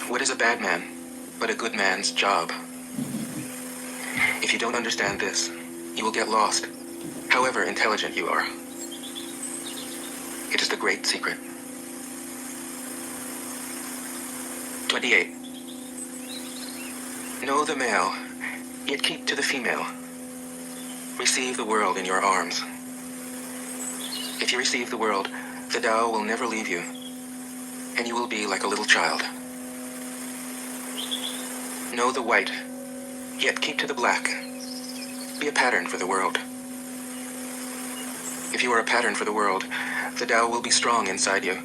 What is a bad man but a good man's job? If you don't understand this, you will get lost, however intelligent you are. It is the great secret. 28. Know the male, yet keep to the female. Receive the world in your arms. If you receive the world, the Tao will never leave you, and you will be like a little child. Know the white, yet keep to the black. Be a pattern for the world. If you are a pattern for the world, the Tao will be strong inside you,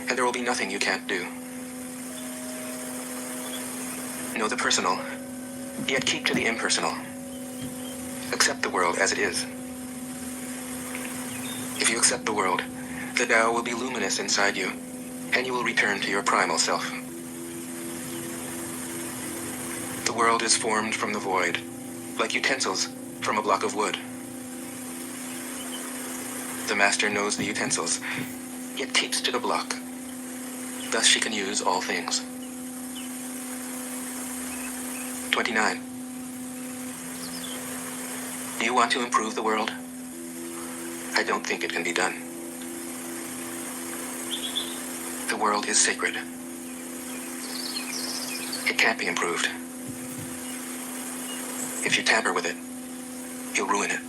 and there will be nothing you can't do. Know the personal, yet keep to the impersonal. Accept the world as it is. If you accept the world, the Tao will be luminous inside you, and you will return to your primal self. The world is formed from the void, like utensils from a block of wood. The master knows the utensils, yet keeps to the block. Thus she can use all things. 29. Do you want to improve the world? I don't think it can be done. The world is sacred. It can't be improved. If you tamper with it, you'll ruin it.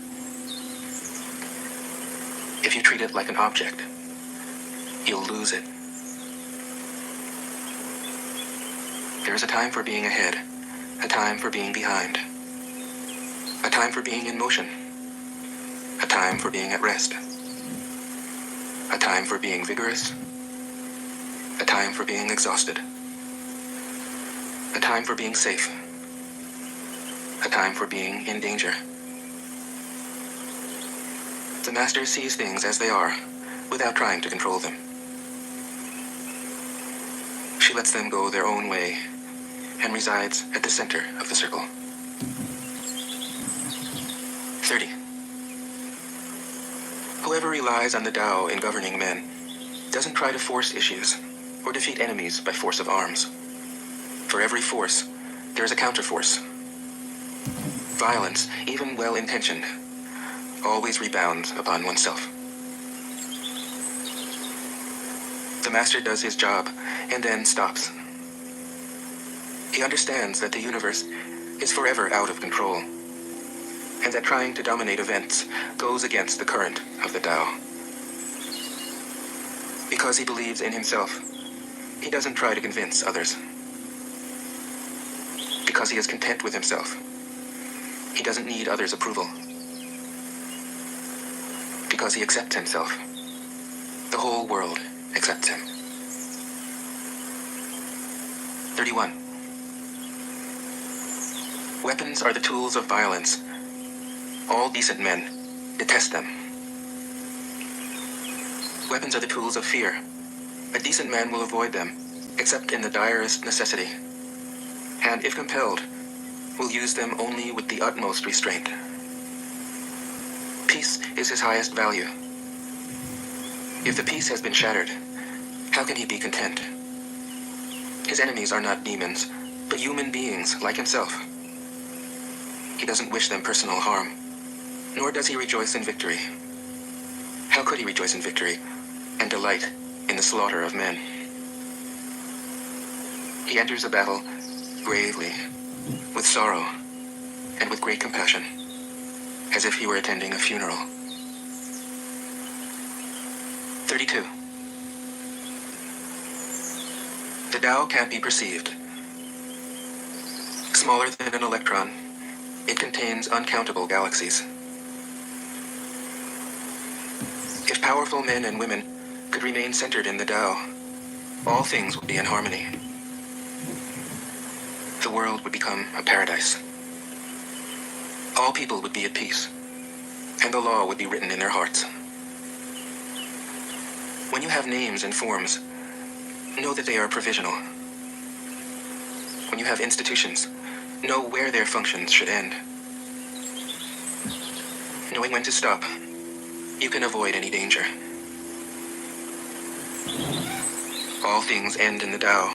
If you treat it like an object, you'll lose it. There is a time for being ahead, a time for being behind, a time for being in motion, a time for being at rest, a time for being vigorous, a time for being exhausted, a time for being safe, a time for being in danger. The master sees things as they are, without trying to control them. She lets them go their own way, and resides at the center of the circle. 30. Whoever relies on the Tao in governing men doesn't try to force issues or defeat enemies by force of arms. For every force, there is a counterforce. Violence, even well-intentioned, always rebounds upon oneself. The master does his job and then stops. He understands that the universe is forever out of control, and that trying to dominate events goes against the current of the Tao. Because he believes in himself, he doesn't try to convince others. Because he is content with himself, he doesn't need others' approval. Because he accepts himself, the whole world accepts him. 31. Weapons are the tools of violence. All decent men detest them. Weapons are the tools of fear. A decent man will avoid them, except in the direst necessity, and if compelled, will use them only with the utmost restraint. Peace is his highest value. If the peace has been shattered, how can he be content? His enemies are not demons, but human beings like himself. He doesn't wish them personal harm, nor does he rejoice in victory. How could he rejoice in victory and delight in the slaughter of men? He enters a battle gravely, with sorrow, and with great compassion, as if he were attending a funeral. 32. The Tao can't be perceived. Smaller than an electron, it contains uncountable galaxies. If powerful men and women could remain centered in the Tao, all things would be in harmony. The world would become a paradise. All people would be at peace, and the law would be written in their hearts. When you have names and forms, know that they are provisional. When you have institutions, know where their functions should end. Knowing when to stop, you can avoid any danger. All things end in the Tao.